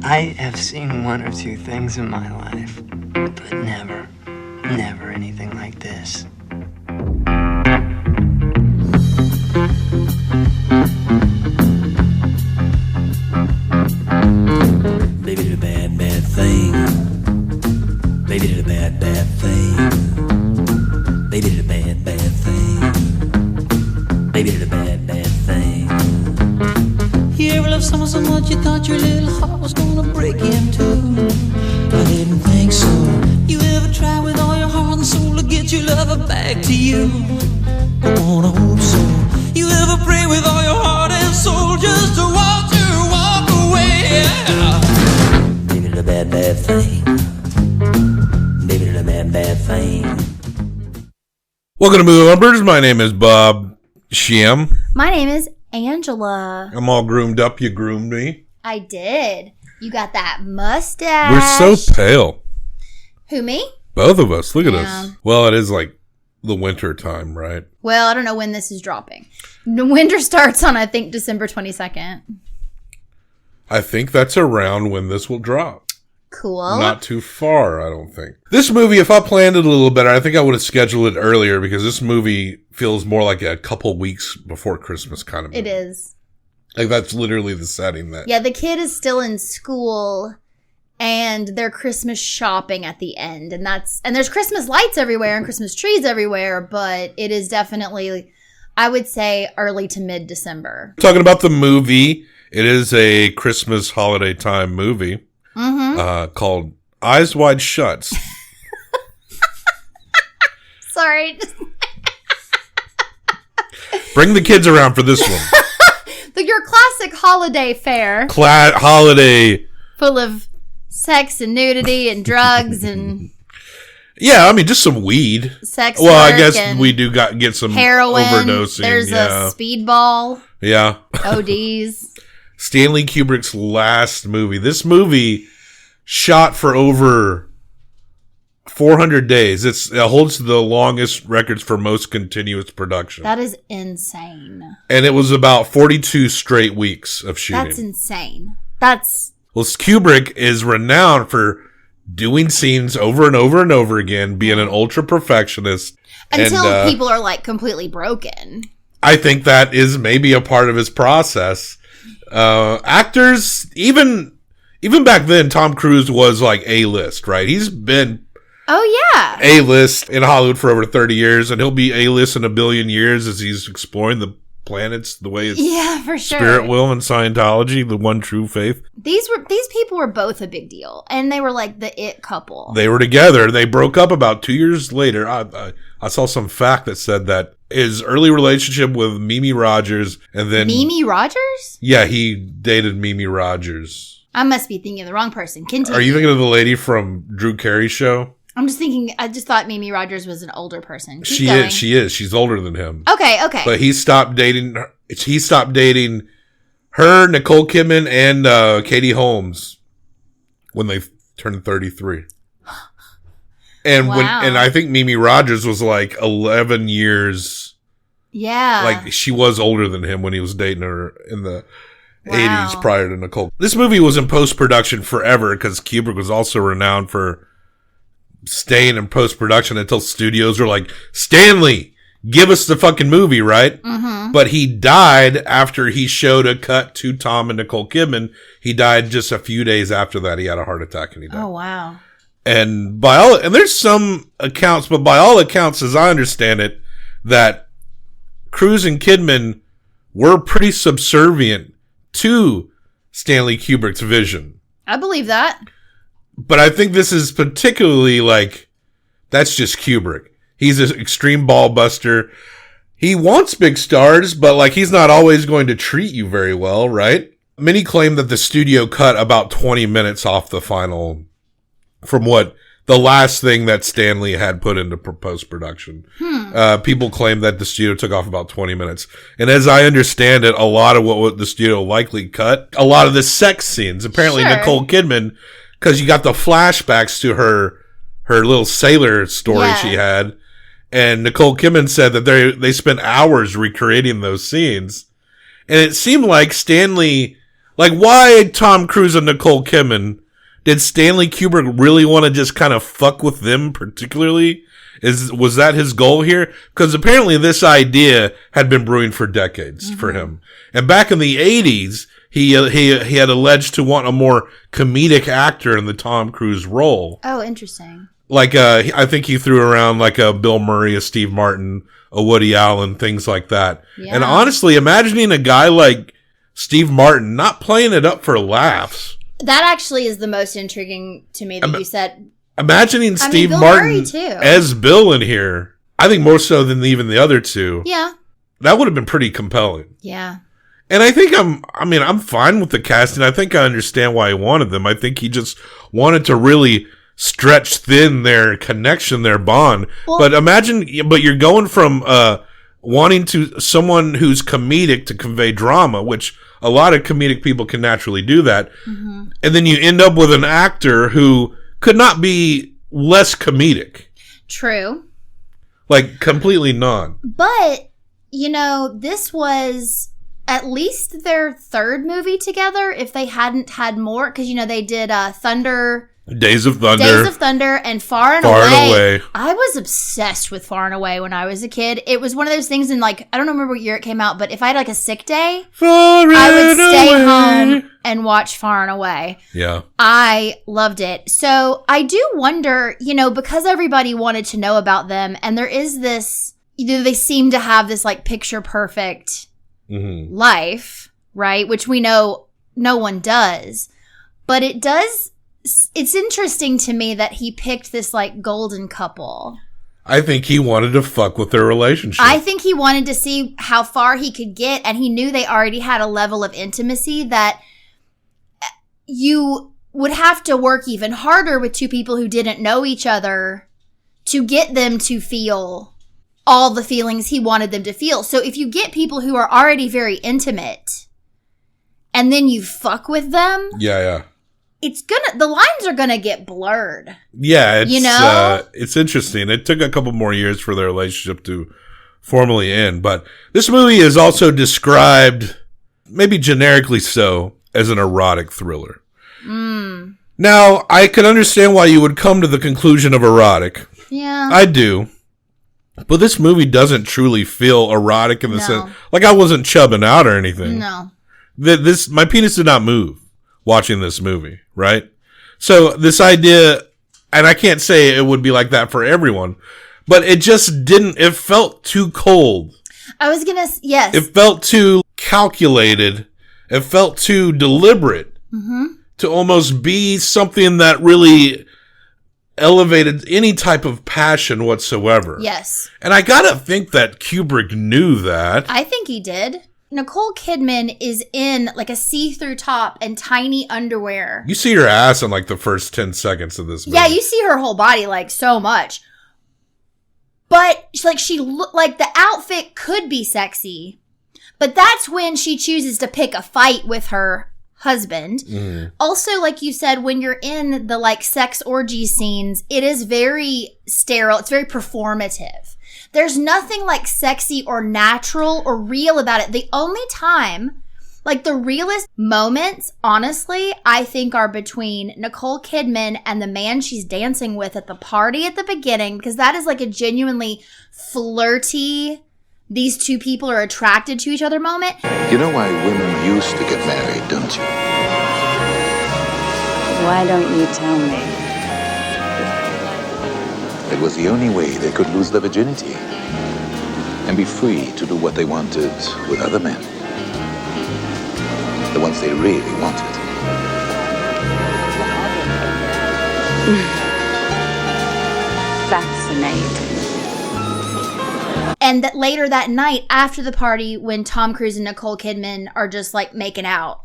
I have seen one or two things in my life, but never anything like this. Baby did a bad, bad thing. Baby did a bad, bad thing. Baby did a bad, bad thing. Baby did a bad, bad thing. You ever love someone so much you thought your little heart was gonna break in two? I didn't think so. You ever try with all your heart and soul to get your lover back to you? I wanna hope so. You ever pray with all your heart and soul just to watch her walk away? Baby did a bad, bad thing. Baby did a bad, bad thing. Welcome to Movie Lumbers. My name is Bob Shim. My name is Angela. I'm all groomed up. You groomed me. I did. You got that mustache. We're so pale. Who, me? Both of us. Look at Yeah. us. Well, it is like the winter time, right? Well, I don't know when this is dropping. The winter starts on, I think, December 22nd. I think that's around when this will drop. Cool. Not too far, I don't think. This movie, if I planned it a little better, I think I would have scheduled it earlier because this movie feels more like a couple weeks before Christmas kind of movie. It is. Like, that's literally the setting that... Yeah, the kid is still in school, and they're Christmas shopping at the end. And there's Christmas lights everywhere and Christmas trees everywhere, but it is definitely, I would say, early to mid-December. Talking about the movie, it is a Christmas holiday time movie. Called Eyes Wide Shut. Sorry. Bring the kids around for this one. Your classic holiday fare. Holiday. Full of sex and nudity and drugs and... Yeah, I mean, just some weed. Sex Well, I work guess and we do get some heroin. overdosing. There's a speedball. Yeah. ODs. Stanley Kubrick's last movie. This movie shot for over 400 days. It holds the longest records for most continuous production. That is insane. And it was about 42 straight weeks of shooting. That's insane. Well, Kubrick is renowned for doing scenes over and over and over again, being an ultra perfectionist. Until people are like completely broken. I think that is maybe a part of his process. Actors, even back then, Tom Cruise was like A-list, right? He's been A-list in Hollywood for over 30 years, and he'll be A-list in a billion years as he's exploring the planets the way his for sure. spirit will in Scientology, the one true faith. These people were both a big deal, and they were like the it couple. They were together. They broke up about 2 years later. I saw some fact that said that his early relationship with Mimi Rogers, and then Mimi Rogers? Yeah, he dated Mimi Rogers. I must be thinking of the wrong person. Continue. Are you thinking of the lady from Drew Carey's show? I'm just thinking. I just thought Mimi Rogers was an older person. She is. She's older than him. Okay. But he stopped dating her. He stopped dating her, Nicole Kidman, and Katie Holmes when they turned 33. And wow. I think Mimi Rogers was like 11 years. Yeah. Like she was older than him when he was dating her in the wow. 80s prior to Nicole. This movie was in post-production forever because Kubrick was also renowned for staying in post-production until studios were like, Stanley, give us the fucking movie, right? Mm-hmm. But he died after he showed a cut to Tom and Nicole Kidman. He died just a few days after that. He had a heart attack and he died. Oh, wow. And there's some accounts, but by all accounts, as I understand it, that Cruise and Kidman were pretty subservient to Stanley Kubrick's vision. I believe that. But I think this is particularly like, that's just Kubrick. He's an extreme ball buster. He wants big stars, but like he's not always going to treat you very well, right? Many claim that the studio cut about 20 minutes off the final from what the last thing that Stanley had put into post-production. People claim that the studio took off about 20 minutes. And as I understand it, a lot of what the studio likely cut, a lot of the sex scenes, apparently Sure. Nicole Kidman, because you got the flashbacks to her her little sailor story she had. And Nicole Kidman said that they spent hours recreating those scenes. And it seemed like Stanley, like why Tom Cruise and Nicole Kidman, did Stanley Kubrick really want to just kind of fuck with them particularly? Was that his goal here? Because apparently this idea had been brewing for decades for him. And back in the 80s, he had alleged to want a more comedic actor in the Tom Cruise role. Oh, interesting. Like, I think he threw around like a Bill Murray, a Steve Martin, a Woody Allen, things like that. Yeah. And honestly, imagining a guy like Steve Martin not playing it up for laughs. That actually is the most intriguing to me that you said. Imagining Steve Martin as Bill in here, I think more so than even the other two. Yeah. That would have been pretty compelling. Yeah. And I think I'm fine with the casting. I think I understand why he wanted them. I think he just wanted to really stretch thin their connection, their bond. Well, but you're going from wanting to someone who's comedic to convey drama, which a lot of comedic people can naturally do that. Mm-hmm. And then you end up with an actor who could not be less comedic. True. Like, completely non. But, this was at least their third movie together, if they hadn't had more. Because, they did Days of Thunder and Far and Away. I was obsessed with Far and Away when I was a kid. It was one of those things I don't remember what year it came out, but if I had like a sick day, I would stay home and watch Far and Away. Yeah. I loved it. So I do wonder, because everybody wanted to know about them, and there is this, they seem to have this like picture perfect life, right? Which we know no one does. But it's interesting to me that he picked this like golden couple. I think he wanted to fuck with their relationship. I think he wanted to see how far he could get, and he knew they already had a level of intimacy that you would have to work even harder with two people who didn't know each other to get them to feel all the feelings he wanted them to feel. So if you get people who are already very intimate and then you fuck with them. Yeah. The lines are gonna get blurred. Yeah, it's interesting. It took a couple more years for their relationship to formally end, but this movie is also described, maybe generically so, as an erotic thriller. Now, I can understand why you would come to the conclusion of erotic. Yeah. I do. But this movie doesn't truly feel erotic in the sense, like I wasn't chubbing out or anything. No. My penis did not move watching this movie, right? So this idea, and I can't say it would be like that for everyone, but it just didn't, it felt too cold. Yes. It felt too calculated. It felt too deliberate to almost be something that really elevated any type of passion whatsoever. Yes. And I gotta think that Kubrick knew that. I think he did. Nicole Kidman is in like a see-through top and tiny underwear. You see her ass in like the first 10 seconds of this movie. Yeah, you see her whole body like so much. But she look like the outfit could be sexy. But that's when she chooses to pick a fight with her husband. Also, like you said, when you're in the like sex orgy scenes, it is very sterile. It's very performative. There's nothing like sexy or natural or real about it. The only time, like the realest moments, honestly, I think are between Nicole Kidman and the man she's dancing with at the party at the beginning, because that is like a genuinely flirty, these two people are attracted to each other moment. You know why women used to get married, don't you? Why don't you tell me? It was the only way they could lose their virginity and be free to do what they wanted with other men. The ones they really wanted. Fascinating. And that later that night after the party, when Tom Cruise and Nicole Kidman are just like making out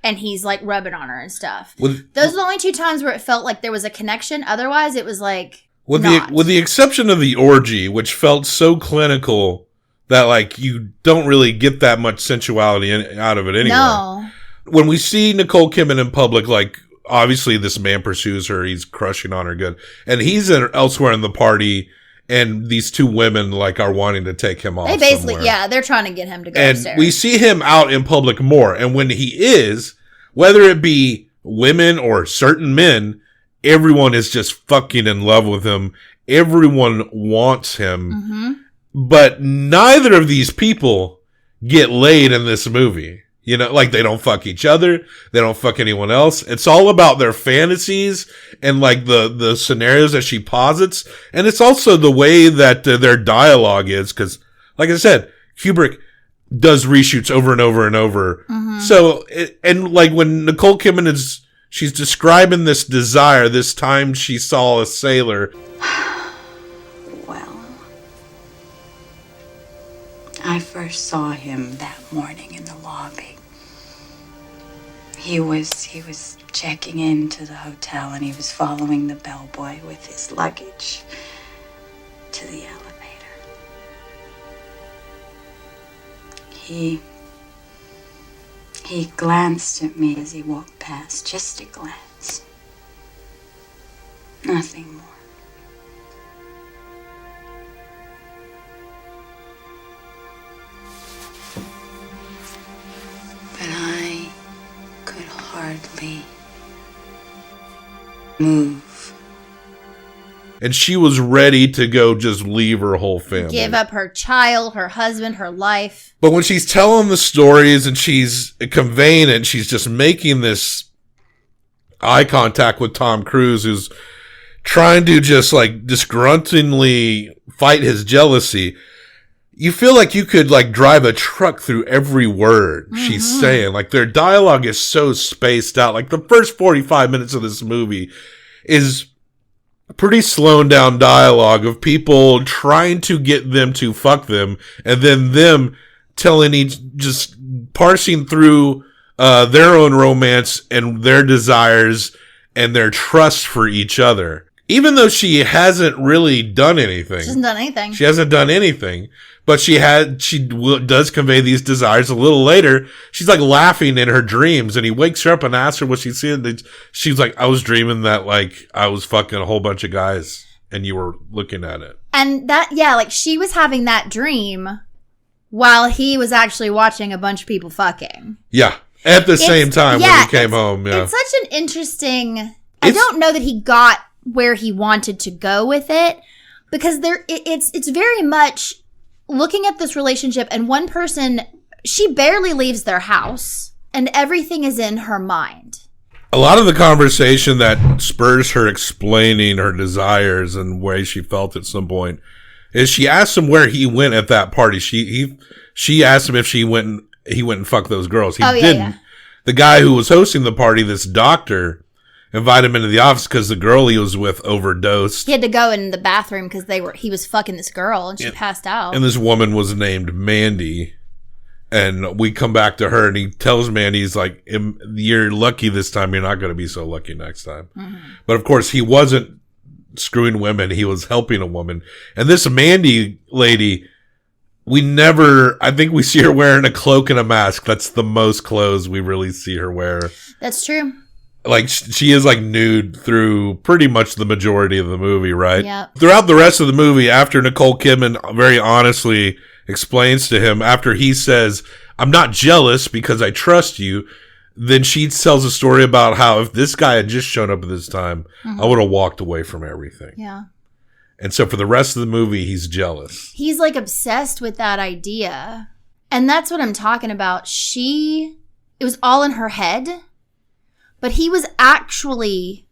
and he's like rubbing on her and stuff. Those are the only two times where it felt like there was a connection. Otherwise, it was like with the exception of the orgy, which felt so clinical that like you don't really get that much sensuality out of it anyway. No. When we see Nicole Kidman in public, like obviously this man pursues her. He's crushing on her good. And he's elsewhere in the party, and these two women like are wanting to take him off. They basically, somewhere. they're trying to get him to go And upstairs. we see him out in public more. And when he is, whether it be women or certain men, everyone is just fucking in love with him. Everyone wants him. Mm-hmm. But neither of these people get laid in this movie. You know, like they don't fuck each other. They don't fuck anyone else. It's all about their fantasies and like the scenarios that she posits. And it's also the way that their dialogue is. Cause like I said, Kubrick does reshoots over and over and over. Mm-hmm. So, and like when Nicole Kidman she's describing this desire, this time she saw a sailor. Well, I first saw him that morning in the lobby. He was checking into the hotel, and he was following the bellboy with his luggage to the elevator. He glanced at me as he walked past, just a glance. Nothing more. But I could hardly move. And she was ready to go just leave her whole family. Give up her child, her husband, her life. But when she's telling the stories and she's conveying it, she's just making this eye contact with Tom Cruise, who's trying to just like disgruntlingly fight his jealousy. You feel like you could like drive a truck through every word she's saying. Like their dialogue is so spaced out. Like the first 45 minutes of this movie is pretty slowed down dialogue of people trying to get them to fuck them, and then them telling just parsing through their own romance and their desires and their trust for each other. Even though she hasn't really done anything. She hasn't done anything. She hasn't done anything. But she does convey these desires. A little later, she's like laughing in her dreams, and he wakes her up and asks her what she's seeing. She's like, I was dreaming that like I was fucking a whole bunch of guys and you were looking at it. And that, yeah, like she was having that dream while he was actually watching a bunch of people fucking. Yeah. At the same time when he came home. Yeah. It's such an interesting, I don't know that he got where he wanted to go with it, because it's very much looking at this relationship, and one person, she barely leaves their house and everything is in her mind. A lot of the conversation that spurs her explaining her desires and way she felt at some point is she asked him where he went at that party. She asked him if he went and fucked those girls. He didn't. Yeah. The guy who was hosting the party, this doctor, invited him into the office because the girl he was with overdosed. He had to go in the bathroom because he was fucking this girl and she passed out. And this woman was named Mandy. And we come back to her and he tells Mandy, he's like, you're lucky this time. You're not going to be so lucky next time. Mm-hmm. But of course he wasn't screwing women. He was helping a woman. And this Mandy lady, I think we see her wearing a cloak and a mask. That's the most clothes we really see her wear. That's true. Like, she is like nude through pretty much the majority of the movie, right? Yeah. Throughout the rest of the movie, after Nicole Kidman very honestly explains to him, after he says, I'm not jealous because I trust you, then she tells a story about how if this guy had just shown up at this time, I would have walked away from everything. Yeah. And so for the rest of the movie, he's jealous. He's like obsessed with that idea. And that's what I'm talking about. It was all in her head. But he was actually,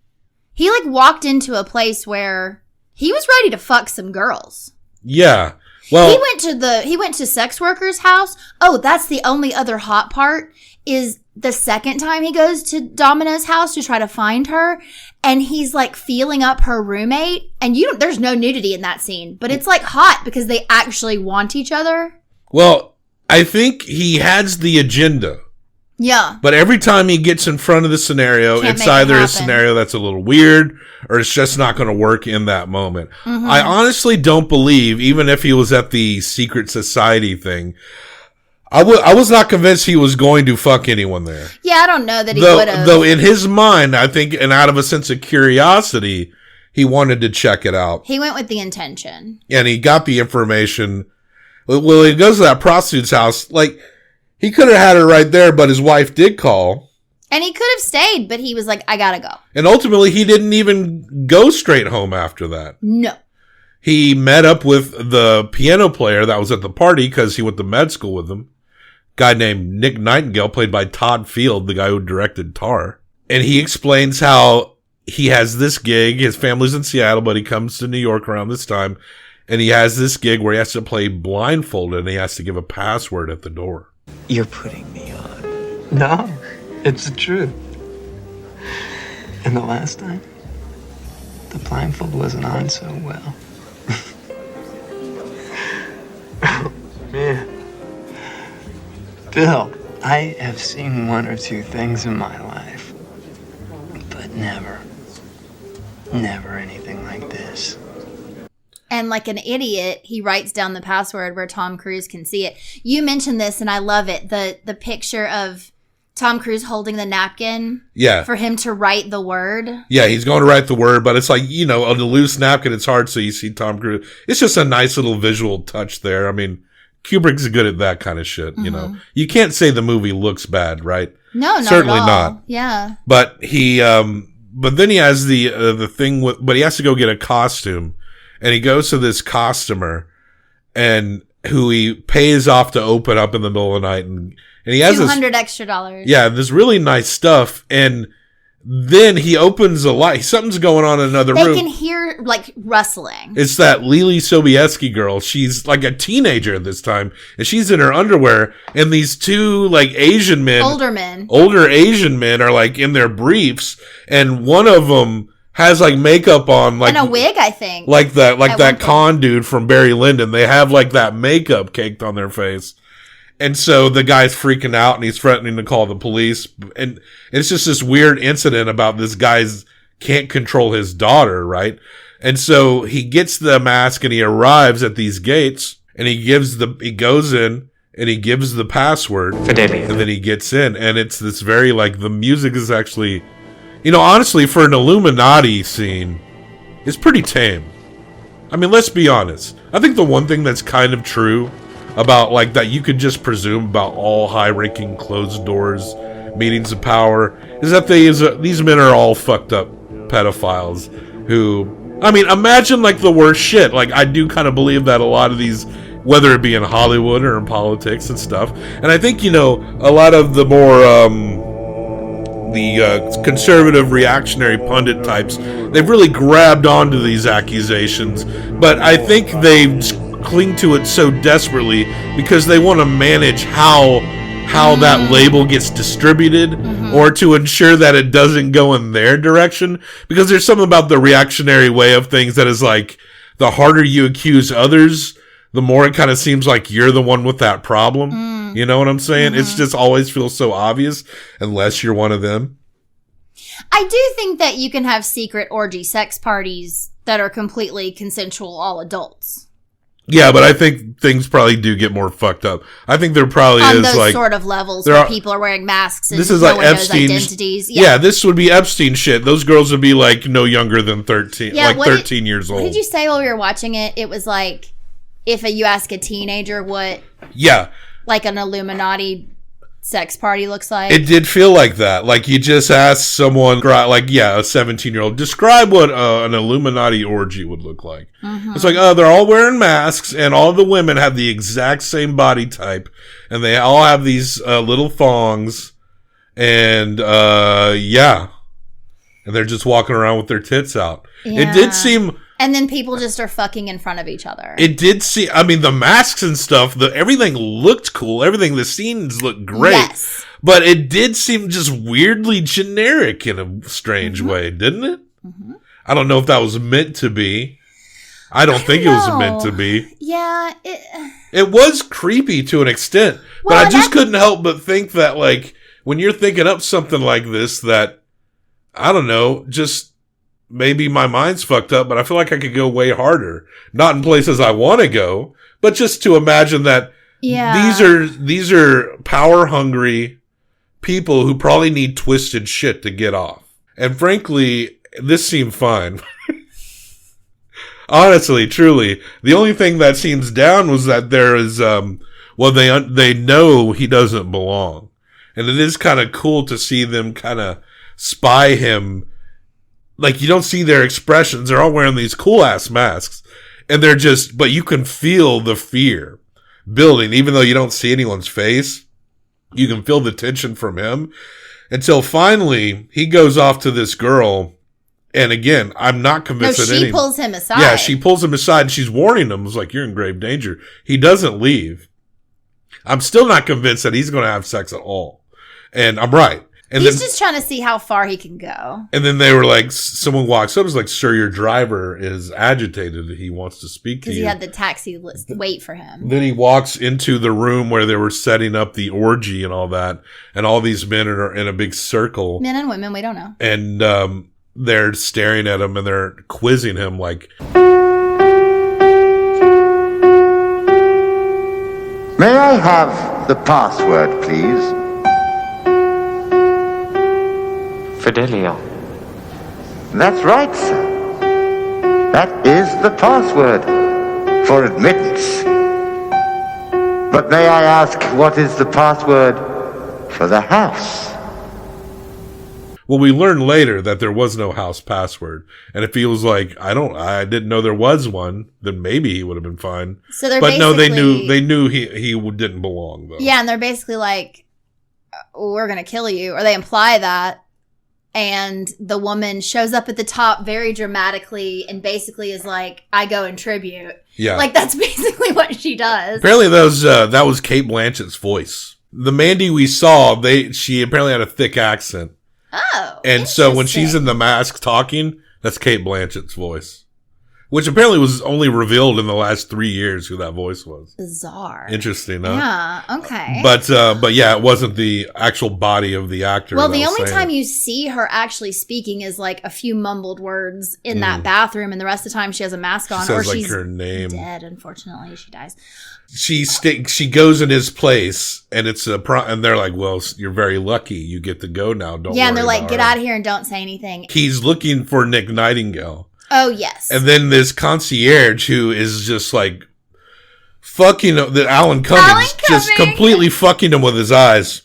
he like walked into a place where he was ready to fuck some girls. Yeah. Well, he went to sex worker's house. Oh, that's the only other hot part is the second time he goes to Domina's house to try to find her, and he's like feeling up her roommate, and there's no nudity in that scene, but it's like hot because they actually want each other. Well, I think he has the agenda. Yeah. But every time he gets in front of the scenario, it's either a scenario that's a little weird or it's just not going to work in that moment. I honestly don't believe, even if he was at the secret society thing, I was not convinced he was going to fuck anyone there. Yeah, I don't know that he would have. Though in his mind, I think, and out of a sense of curiosity, he wanted to check it out. He went with the intention. And he got the information. Well, he goes to that prostitute's house. Like, he could have had her right there, but his wife did call. And he could have stayed, but he was like, I gotta go. And ultimately, he didn't even go straight home after that. No. He met up with the piano player that was at the party because he went to med school with him. Guy named Nick Nightingale, played by Todd Field, the guy who directed Tar. And he explains how he has this gig. His family's in Seattle, but he comes to New York around this time. And he has this gig where he has to play blindfolded and he has to give a password at the door. You're putting me on. No, it's the truth. And the last time, the blindfold wasn't on so well. Oh, man. Bill, I have seen one or two things in my life, but never anything like this. And like an idiot, he writes down the password where Tom Cruise can see it. You mentioned this, and I love it. The picture of Tom Cruise holding the napkin. Yeah. For him to write the word. Yeah, he's going to write the word, but it's like, you know, on the loose napkin, it's hard, so you see Tom Cruise. It's just a nice little visual touch there. I mean, Kubrick's good at that kind of shit, you know. You can't say the movie looks bad, right? No, certainly at all. not. Yeah. But but then he has the thing with, but he has to go get a costume, and he goes to this costumer, and who he pays off to open up in the middle of the night, and he has $200 extra. Yeah, this really nice stuff, and then he opens a light. Something's going on in another room. They can hear, like, rustling. It's that Lily Sobieski girl. She's like a teenager at this time, and she's in her underwear, and these two, like, Asian men. Older Asian men are, like, in their briefs, and one of them has, like, makeup on. Like, and a wig, I think. Like that con dude from Barry Lyndon. They have, like, that makeup caked on their face. And so the guy's freaking out and he's threatening to call the police. And it's just this weird incident about this guy's can't control his daughter, right? And so he gets the mask and he arrives at these gates and he goes in and he gives the password. Fidelia. And then he gets in. And it's this very, like, the music is actually, you know, honestly, for an Illuminati scene, it's pretty tame. I mean, let's be honest. I think the one thing that's kind of true about, like, that you could just presume about all high-ranking closed doors meetings of power is that these men are all fucked up pedophiles who, I mean, imagine, like, the worst shit. Like, I do kind of believe that a lot of these, whether it be in Hollywood or in politics and stuff, and I think, you know, a lot of the more conservative reactionary pundit types, they've really grabbed onto these accusations, but I think they cling to it so desperately because they want to manage how that label gets distributed, or to ensure that it doesn't go in their direction, because there's something about the reactionary way of things that is like, the harder you accuse others, the more it kind of seems like you're the one with that problem. You know what I'm saying? It's just always feels so obvious unless you're one of them. I do think that you can have secret orgy sex parties that are completely consensual, all adults. Yeah, but I think things probably do get more fucked up. I think there probably on is those like sort of levels where people are wearing masks and this is no like one knows Epstein's identities. Yeah, this would be Epstein shit. Those girls would be like no younger than 13, like 13 years old. What did you say while we were watching it? It was like if you ask a teenager what like an Illuminati sex party looks like. It did feel like that. Like you just asked someone, like, a 17-year-old, describe what an Illuminati orgy would look like. It's like, they're all wearing masks and all the women have the exact same body type and they all have these little thongs and and they're just walking around with their tits out. It did seem... And then people just are fucking in front of each other. It did see, I mean, the masks and stuff, everything looked cool. The scenes looked great. Yes. But it did seem just weirdly generic in a strange way, didn't it? I don't know if that was meant to be. I don't think it was meant to be. Yeah. It was creepy to an extent. But I just couldn't help but think that, like, when you're thinking up something like this, that, I don't know, just... maybe my mind's fucked up, but I feel like I could go way harder. Not in places I want to go, but just to imagine that Yeah. These are power hungry people who probably need twisted shit to get off. And frankly, this seemed fine. Honestly, truly, the only thing that seems down was that there is, they know he doesn't belong. And it is kind of cool to see them kind of spy him. Like, you don't see their expressions. They're all wearing these cool ass masks. And they're just, but you can feel the fear building, even though you don't see anyone's face. You can feel the tension from him until finally he goes off to this girl. And again, I'm not convinced that she pulls him aside. Yeah, she pulls him aside and she's warning him. It's like, you're in grave danger. He doesn't leave. I'm still not convinced that he's going to have sex at all. And I'm right. And he's just trying to see how far he can go. And then they were like, someone walks up, is like, sir, your driver is agitated. He wants to speak to you. Because he had the taxi list wait for him. Then he walks into the room where they were setting up the orgy and all that. And all these men are in a big circle. Men and women, we don't know. And they're staring at him and they're quizzing him like, may I have the password, please? Fidelio. That's right, sir. That is the password for admittance. But may I ask, what is the password for the house? well, we learned later that there was no house password. And if he was like, I didn't know there was one, then maybe he would have been fine. So they're but no, they knew he didn't belong though. Yeah. And they're basically like, we're going to kill you. Or they imply that. And the woman shows up at the top very dramatically and basically is like, I go in tribute. Yeah. Like, that's basically what she does. Apparently that was Cate Blanchett's voice. The Mandy we saw, she apparently had a thick accent. Oh. And so when she's in the mask talking, that's Cate Blanchett's voice. Which apparently was only revealed in the last 3 years who that voice was. Bizarre. Interesting, huh? Yeah, okay. But yeah, it wasn't the actual body of the actor. Well, the only time you see her actually speaking is like a few mumbled words in that bathroom, and the rest of the time she has a mask on, says, or like, she's her name. dead. Unfortunately, she dies. She goes in his place, and and they're like, "Well, you're very lucky. You get to go now. Don't." Yeah, and worry they're like, about "Get her." out of here and don't say anything." He's looking for Nick Nightingale. Oh, yes. And then this concierge who is just like fucking Alan Cummings, just completely fucking him with his eyes.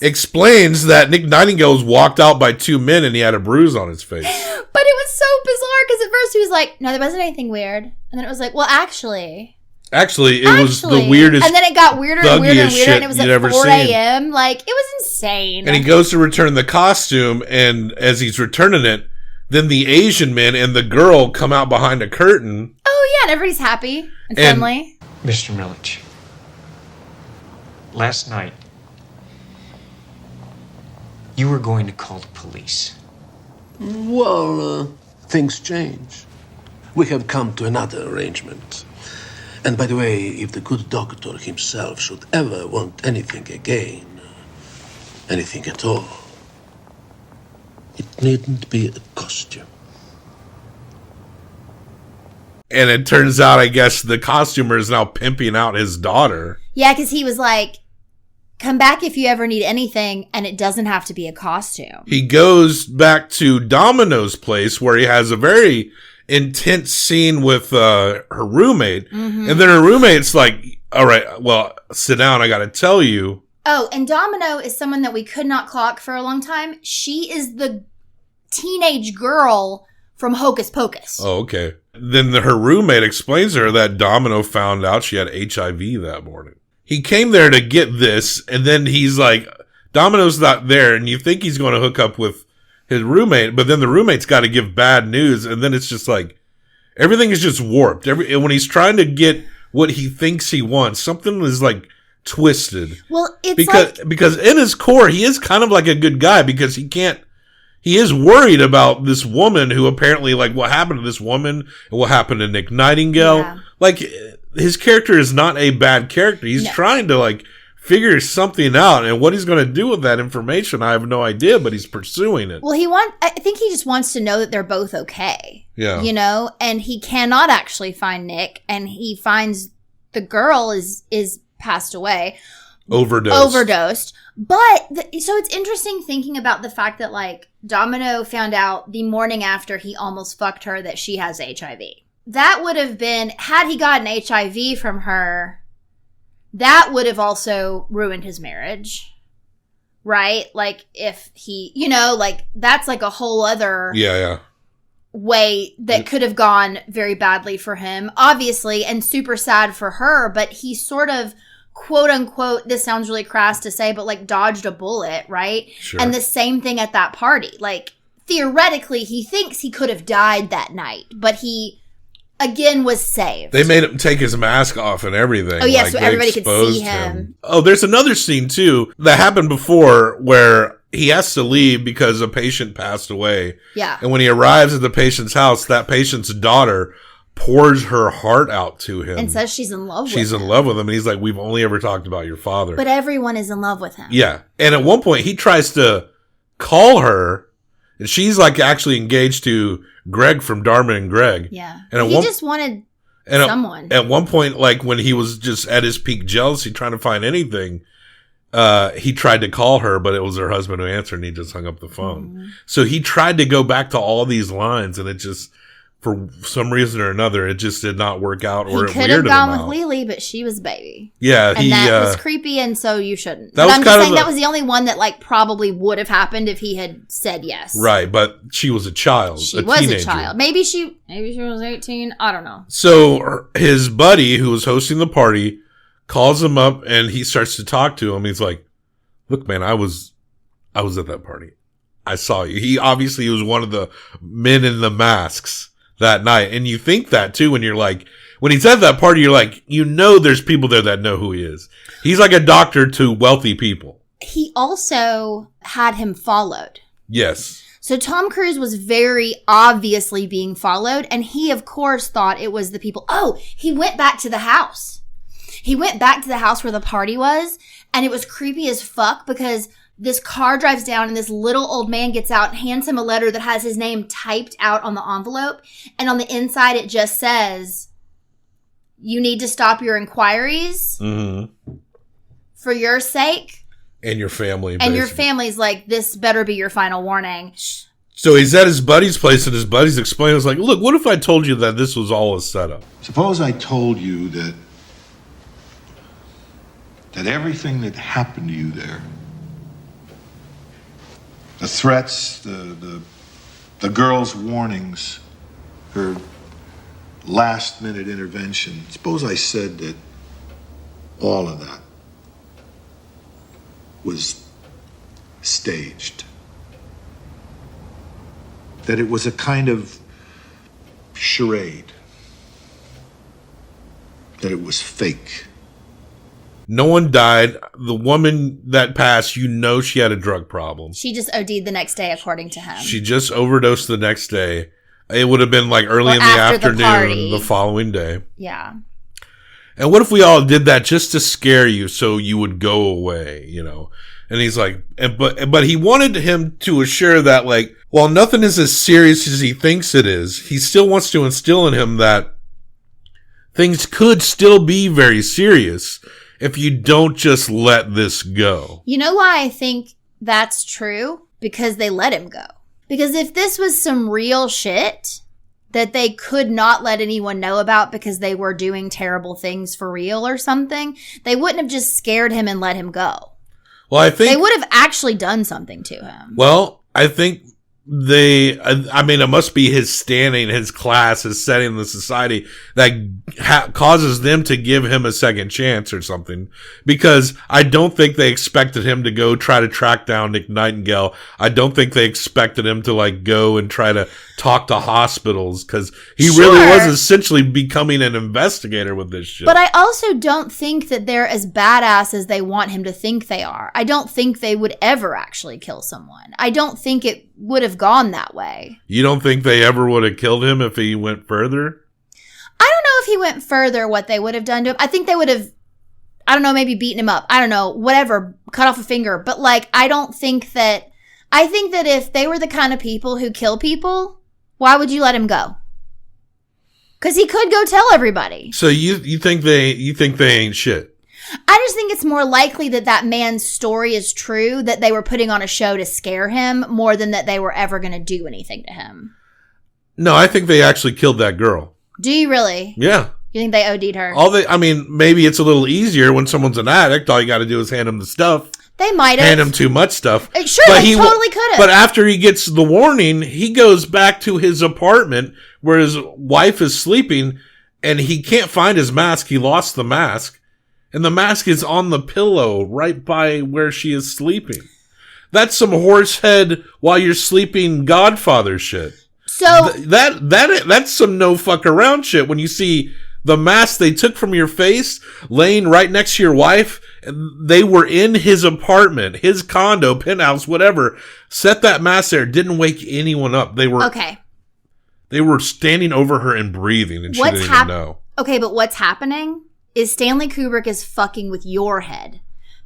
Explains that Nick Nightingale was walked out by two men and he had a bruise on his face. But it was so bizarre because at first he was like, no, there wasn't anything weird. And then it was like, well, actually, it was the weirdest. And then it got weirder and weirder and weirder. And it was at 4 a.m. Like, it was insane. And he goes to return the costume, and as he's returning it, then the Asian men and the girl come out behind a curtain. Oh, yeah, and everybody's happy and friendly. Mr. Milich, last night, you were going to call the police. Well, things change. We have come to another arrangement. And by the way, if the good doctor himself should ever want anything again, anything at all, it needn't be a costume. And it turns out, I guess, the costumer is now pimping out his daughter. Yeah, because he was like, come back if you ever need anything, and it doesn't have to be a costume. He goes back to Domino's place where he has a very intense scene with her roommate. Mm-hmm. And then her roommate's like, all right, well, sit down. I got to tell you. Oh, and Domino is someone that we could not clock for a long time. She is the teenage girl from Hocus Pocus. Oh, okay. Then her roommate explains to her that Domino found out she had HIV that morning. He came there to get this, and then he's like, Domino's not there, and you think he's going to hook up with his roommate, but then the roommate's got to give bad news, and then it's just like, everything is just warped. When he's trying to get what he thinks he wants, something is like twisted. Well, it's because in his core, he is kind of like a good guy because he is worried about this woman who apparently, like, what happened to this woman and what happened to Nick Nightingale. Yeah. Like, his character is not a bad character. He's trying to, like, figure something out, and what he's going to do with that information, I have no idea, but he's pursuing it. Well, I think he just wants to know that they're both okay. Yeah. You know, and he cannot actually find Nick, and he finds the girl is passed away. Overdosed. But, so it's interesting thinking about the fact that, like, Domino found out the morning after he almost fucked her that she has HIV. That would have been, had he gotten HIV from her, that would have also ruined his marriage. Right? Like, if he, you know, like, that's like a whole other way that could have gone very badly for him, obviously, and super sad for her, but he sort of, quote unquote, this sounds really crass to say, but like dodged a bullet, right? Sure. And the same thing at that party. Like, theoretically, he thinks he could have died that night, but he, again, was saved. They made him take his mask off and everything. Oh, yeah, like, so they everybody could see exposed him. Oh, there's another scene, too, that happened before where he has to leave because a patient passed away. Yeah. And when he arrives at the patient's house, that patient's daughter pours her heart out to him. And says she's in love with him. She's in love with him. And he's like, we've only ever talked about your father. But everyone is in love with him. Yeah. And at one point, he tries to call her, and she's like actually engaged to Greg from Dharma and Greg. Yeah. And he just wanted someone. At one point, like when he was just at his peak jealousy trying to find anything, he tried to call her, but it was her husband who answered, and he just hung up the phone. Mm-hmm. So he tried to go back to all these lines, and it just, for some reason or another, it just did not work out. Or he could have gone with Lily, but she was baby. Yeah, and that was creepy, and so you shouldn't. That but I'm just saying that was the only one that like probably would have happened if he had said yes. Right, but she was a child. She was teenager. A child. Maybe she was 18. I don't know. So his buddy, who was hosting the party, calls him up, and he starts to talk to him. He's like, "Look, man, I was at that party. I saw you." He obviously was one of the men in the masks that night. And you think that too when you're like, when he's at that party, you're like, you know, there's people there that know who he is. He's like a doctor to wealthy people. He also had him followed. Yes. So Tom Cruise was very obviously being followed, and he, of course, thought it was the people. Oh, he went back to the house. He went back to the house where the party was, and it was creepy as fuck because this car drives down and this little old man gets out and hands him a letter that has his name typed out on the envelope. And on the inside, it just says, "You need to stop your inquiries for your sake. And your family. And your family's like, this better be your final warning." So he's at his buddy's place, and his buddy's explaining, it's like, look, what if I told you that this was all a setup? Suppose I told you that everything that happened to you there, the threats, the girl's warnings, her last-minute intervention. Suppose I said that all of that was staged. That it was a kind of charade. That it was fake. No one died. The woman that passed, you know she had a drug problem. She just OD'd the next day, according to him. She just overdosed the next day. It would have been like early in the afternoon the following day. Yeah. And what if we all did that just to scare you so you would go away, you know? And he's like, but he wanted him to assure that, like, while nothing is as serious as he thinks it is, he still wants to instill in him that things could still be very serious if you don't just let this go. You know why I think that's true? Because they let him go. Because if this was some real shit that they could not let anyone know about because they were doing terrible things for real or something, they wouldn't have just scared him and let him go. Well, I think they would have actually done something to him. Well, I think it must be his standing, his class, his setting in the society that causes them to give him a second chance or something. Because I don't think they expected him to go try to track down Nick Nightingale. I don't think they expected him to like go and try to talk to hospitals, because he really was essentially becoming an investigator with this shit. But I also don't think that they're as badass as they want him to think they are. I don't think they would ever actually kill someone. I don't think it would have gone that way. You don't think they ever would have killed him if he went further? I don't know if he went further what they would have done to him. I think they would have, I don't know, maybe beaten him up. I don't know, whatever, cut off a finger. But like, I think that if they were the kind of people who kill people, why would you let him go? Because he could go tell everybody. So you think they ain't shit? I just think it's more likely that man's story is true, that they were putting on a show to scare him more than that they were ever going to do anything to him. No, I think they actually killed that girl. Do you really? Yeah. You think they OD'd her? Maybe it's a little easier when someone's an addict. All you got to do is hand him the stuff. They might have. Hand him too much stuff. Sure, but they totally could have. But after he gets the warning, he goes back to his apartment where his wife is sleeping, and he can't find his mask. He lost the mask. And the mask is on the pillow right by where she is sleeping. That's some horse head while you're sleeping Godfather shit. So that's some no fuck around shit. When you see the mask they took from your face laying right next to your wife, they were in his apartment, his condo, penthouse, whatever. Set that mask there. Didn't wake anyone up. They were standing over her and breathing, and she didn't even know. Okay, but what's happening is Stanley Kubrick is fucking with your head,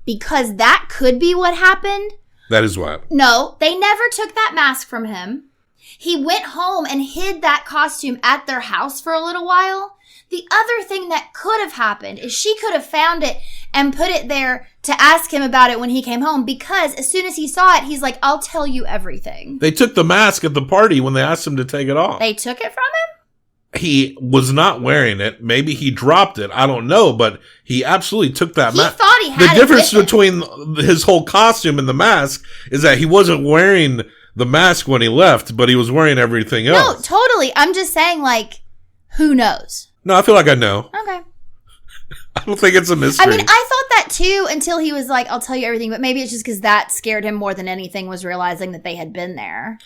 because that could be what happened. That is what happened. No, they never took that mask from him. He went home and hid that costume at their house for a little while. The other thing that could have happened is she could have found it and put it there to ask him about it when he came home, because as soon as he saw it, he's like, I'll tell you everything. They took the mask at the party when they asked him to take it off. They took it from him? He was not wearing it. Maybe he dropped it. I don't know, but he absolutely took that mask. He thought he had it. The difference between his whole costume and the mask is that he wasn't wearing the mask when he left, but he was wearing everything else. No, totally. I'm just saying, like, who knows? No, I feel like I know. Okay. I don't think it's a mystery. I mean, I thought that too until he was like, I'll tell you everything, but maybe it's just because that scared him more than anything, was realizing that they had been there.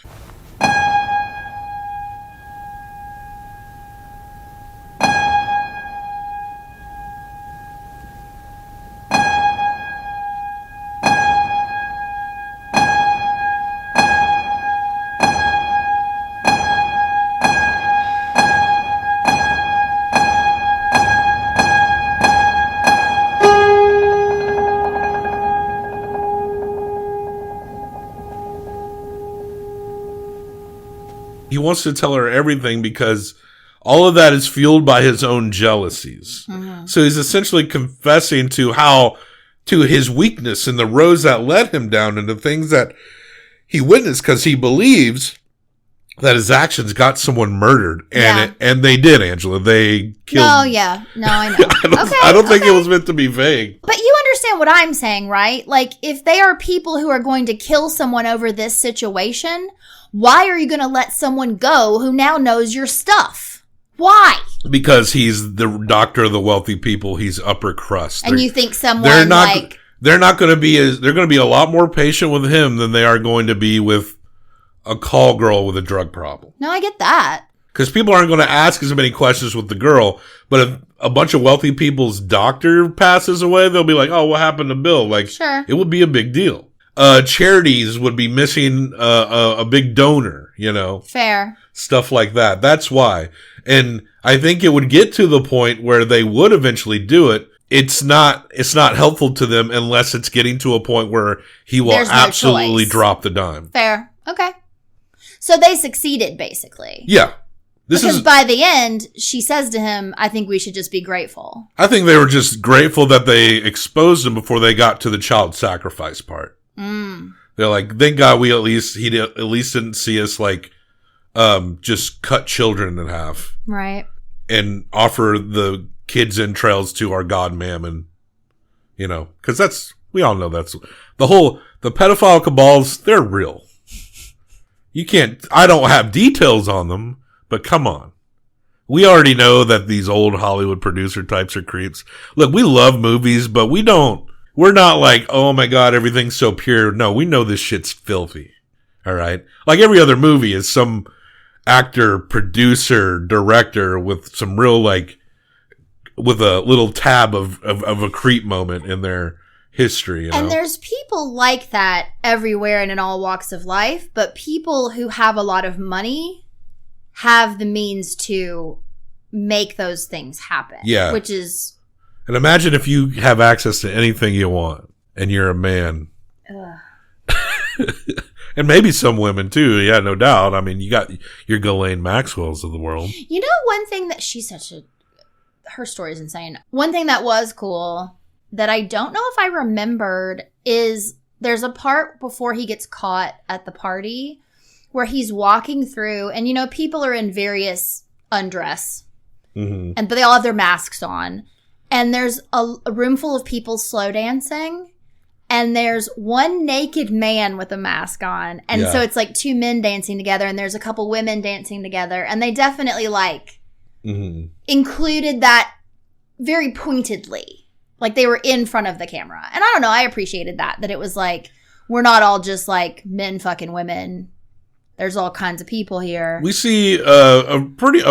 He wants to tell her everything because all of that is fueled by his own jealousies. Mm-hmm. So he's essentially confessing to his weakness and the roads that led him down and the things that he witnessed, because he believes that his actions got someone murdered. And they did, Angela. They killed. No, yeah. No, I know. I don't think it was meant to be vague. But you understand what I'm saying, right? Like, if they are people who are going to kill someone over this situation, why are you going to let someone go who now knows your stuff? Why? Because he's the doctor of the wealthy people. He's upper crust. And you think someone they're not going to be they're going to be a lot more patient with him than they are going to be with a call girl with a drug problem. No, I get that. Because people aren't going to ask as many questions with the girl. But if a bunch of wealthy people's doctor passes away, they'll be like, oh, what happened to Bill? Like, sure. It would be a big deal. Charities would be missing a big donor, you know. Fair. Stuff like that. That's why. And I think it would get to the point where they would eventually do it. It's not helpful to them unless it's getting to a point where he will absolutely drop the dime. Fair. Okay. So they succeeded, basically. Yeah. Because by the end, she says to him, I think we should just be grateful. I think they were just grateful that they exposed him before they got to the child sacrifice part. Mm. They're like, thank God he at least didn't see us like just cut children in half. Right. And offer the kids' entrails to our god Mammon. You know, because we all know that's the pedophile cabals, they're real. I don't have details on them, but come on. We already know that these old Hollywood producer types are creeps. Look, we love movies, but we're not like, oh my God, everything's so pure. No, we know this shit's filthy. All right. Like every other movie is some actor, producer, director with some real with a little tab of a creep moment in their history. You know? And there's people like that everywhere and in all walks of life, but people who have a lot of money have the means to make those things happen. Yeah. Which is... And imagine if you have access to anything you want and you're a man. And maybe some women too. Yeah, no doubt. I mean, you got your Ghislaine Maxwell's of the world. You know, one thing that her story is insane. One thing that was cool that I don't know if I remembered is there's a part before he gets caught at the party where he's walking through and, you know, people are in various undress but they all have their masks on. And there's a room full of people slow dancing. And there's one naked man with a mask on. And so it's like two men dancing together. And there's a couple women dancing together. And they definitely like included that very pointedly. Like they were in front of the camera. And I don't know. I appreciated that it was like, we're not all just like men fucking women. There's all kinds of people here. We see a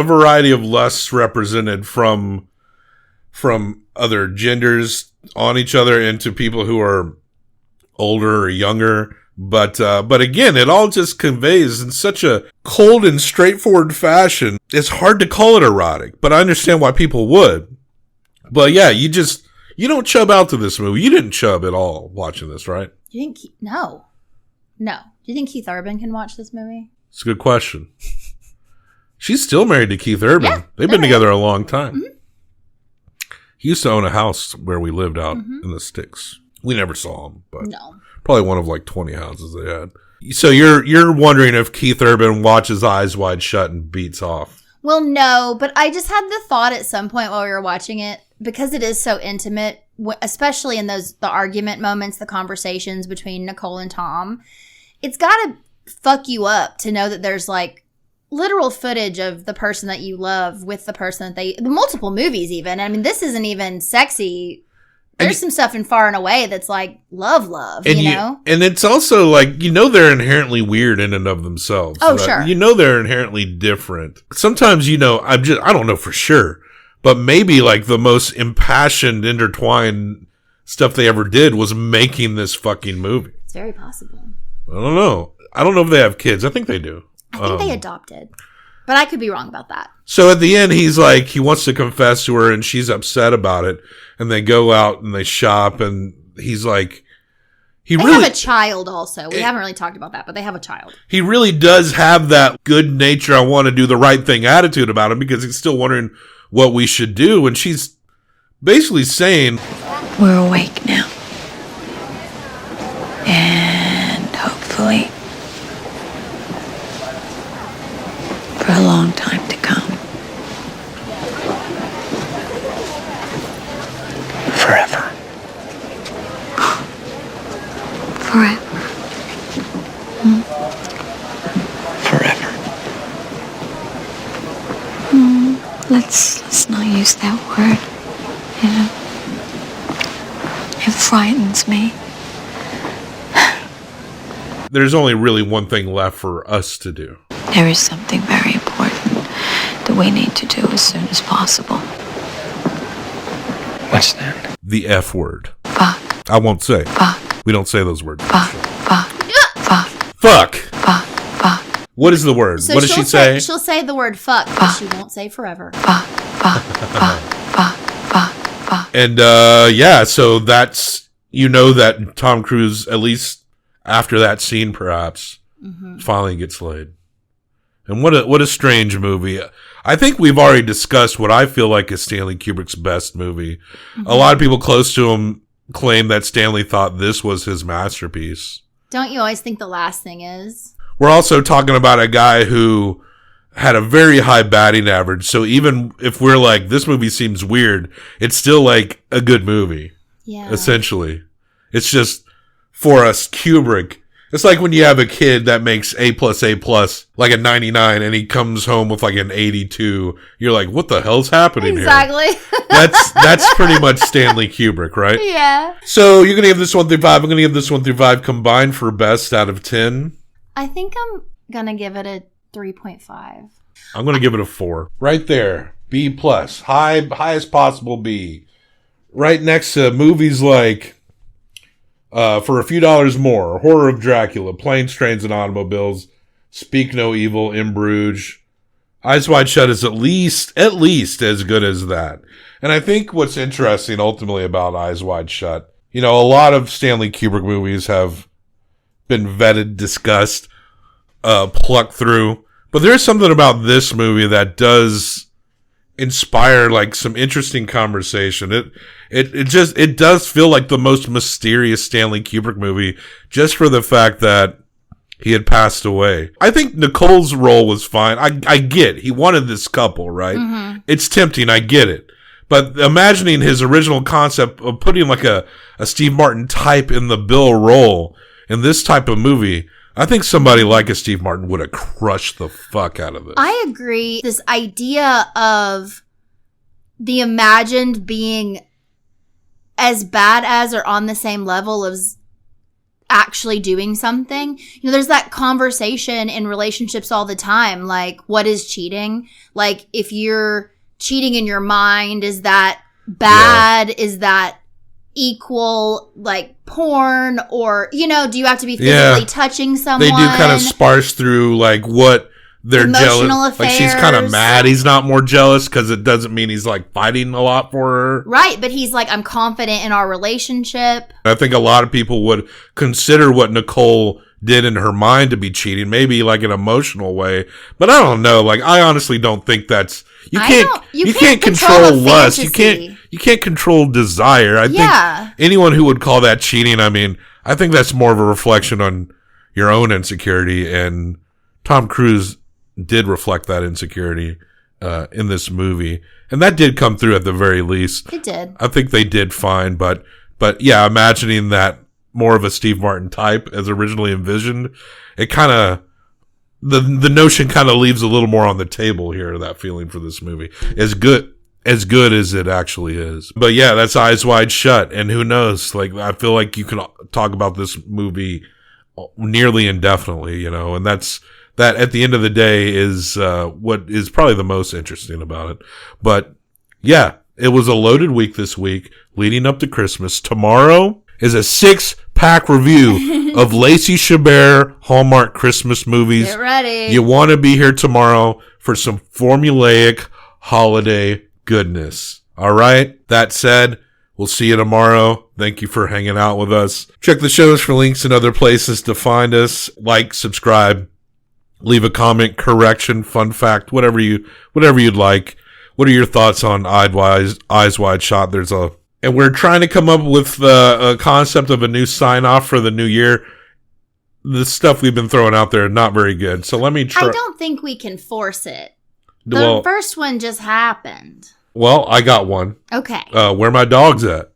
variety of lusts represented from other genders on each other into people who are older or younger. But again, it all just conveys in such a cold and straightforward fashion. It's hard to call it erotic, but I understand why people would. But yeah, you don't chub out to this movie. You didn't chub at all watching this, right? You think no. Do you think Keith Urban can watch this movie? It's a good question. She's still married to Keith Urban. Yeah, they've been together a long time. He used to own a house where we lived out in the sticks. We never saw him, but probably one of like 20 houses they had. So you're wondering if Keith Urban watches Eyes Wide Shut and beats off. Well, no, but I just had the thought at some point while we were watching it, because it is so intimate, especially in the argument moments, the conversations between Nicole and Tom. It's got to fuck you up to know that there's like literal footage of the person that you love with the person that the multiple movies even. I mean, this isn't even sexy. There's some stuff in Far and Away that's like love, you know? And it's also like, they're inherently weird in and of themselves. Oh, sure. They're inherently different. Sometimes, I don't know for sure, but maybe like the most impassioned, intertwined stuff they ever did was making this fucking movie. It's very possible. I don't know. I don't know if they have kids. I think they do. I think they adopted. But I could be wrong about that. So at the end, he's like, he wants to confess to her and she's upset about it. And they go out and they shop and he's like, they have a child also. We haven't really talked about that, but they have a child. He really does have that good nature, I want to do the right thing attitude about him because he's still wondering what we should do. And she's basically saying, we're awake now. And hopefully for a long time to come. Forever. Forever. Forever. Let's not use that word. It frightens me. There's only really one thing left for us to do. There is something very important that we need to do as soon as possible. What's that? The F word. Fuck. I won't say. Fuck. We don't say those words. Fuck. Fuck. Fuck. Fuck. Fuck. Fuck. What is the word? So what does she say? She'll say the word fuck, but she won't say forever. Fuck. Fuck. Fuck. Fuck. Fuck. Fuck. And so that's, that Tom Cruise, at least after that scene perhaps, finally gets laid. And what a strange movie. I think we've already discussed what I feel like is Stanley Kubrick's best movie. A lot of people close to him claim that Stanley thought this was his masterpiece. Don't you always think the last thing is? We're also talking about a guy who had a very high batting average. So even if we're like, this movie seems weird, it's still like a good movie. Yeah. Essentially. It's just, for us, Kubrick. It's like when you have a kid that makes A+, like a 99, and he comes home with like an 82. You're like, what the hell's happening here? Exactly. That's pretty much Stanley Kubrick, right? Yeah. So you're going to give this 1 through 5. I'm going to give this 1 through 5 combined for best out of 10. I think I'm going to give it a 3.5. I'm going to give it a 4. Right there. B+. Highest possible B. Right next to movies like For a Few Dollars More, Horror of Dracula, Planes, Trains, and Automobiles, Speak No Evil, In Bruges. Eyes Wide Shut is at least as good as that. And I think what's interesting ultimately about Eyes Wide Shut, a lot of Stanley Kubrick movies have been vetted, discussed, plucked through. But there's something about this movie that does inspire like some interesting conversation. It does feel like the most mysterious Stanley Kubrick movie, just for the fact that he had passed away. I think Nicole's role was fine. I get he wanted this couple, right? Mm-hmm. It's tempting. I get it. But imagining his original concept of putting like a Steve Martin type in the Bill role in this type of movie, I think somebody like a Steve Martin would have crushed the fuck out of this. I agree. This idea of the imagined being as bad as or on the same level as actually doing something. You know, there's that conversation in relationships all the time. Like, what is cheating? Like, if you're cheating in your mind, is that bad? Yeah. Is that equal like porn? Or, you know, do you have to be physically touching someone? They do kind of sparse through like what they're emotional jealous. Affairs. Like she's kind of mad he's not more jealous because it doesn't mean he's like fighting a lot for her. Right, but he's like, I'm confident in our relationship. I think a lot of people would consider what Nicole did in her mind to be cheating, maybe like an emotional way. But I don't know. Like, I honestly don't think that's you can't control lust. You can't control desire. I think anyone who would call that cheating, I mean, I think that's more of a reflection on your own insecurity, and Tom Cruise did reflect that insecurity in this movie, and that did come through at the very least. It did. I think they did fine, but yeah, imagining that more of a Steve Martin type as originally envisioned, it kind of the notion kind of leaves a little more on the table here. That feeling for this movie, as good as it actually is. But yeah, that's Eyes Wide Shut, and who knows? Like, I feel like you can talk about this movie nearly indefinitely, you know, and that at the end of the day is what is probably the most interesting about it. But yeah, it was a loaded week this week leading up to Christmas. Tomorrow is a 6-pack review of Lacey Chabert Hallmark Christmas movies. Get ready. You want to be here tomorrow for some formulaic holiday goodness. All right. That said, we'll see you tomorrow. Thank you for hanging out with us. Check the shows for links and other places to find us. Like, subscribe, leave a comment, correction, fun fact, whatever you'd like. What are your thoughts on Eyes Wide Shut? And we're trying to come up with a concept of a new sign off for the new year. The stuff we've been throwing out there, not very good. So let me try. I don't think we can force it. The first one just happened. Well, I got one. Okay. Where my dog's at.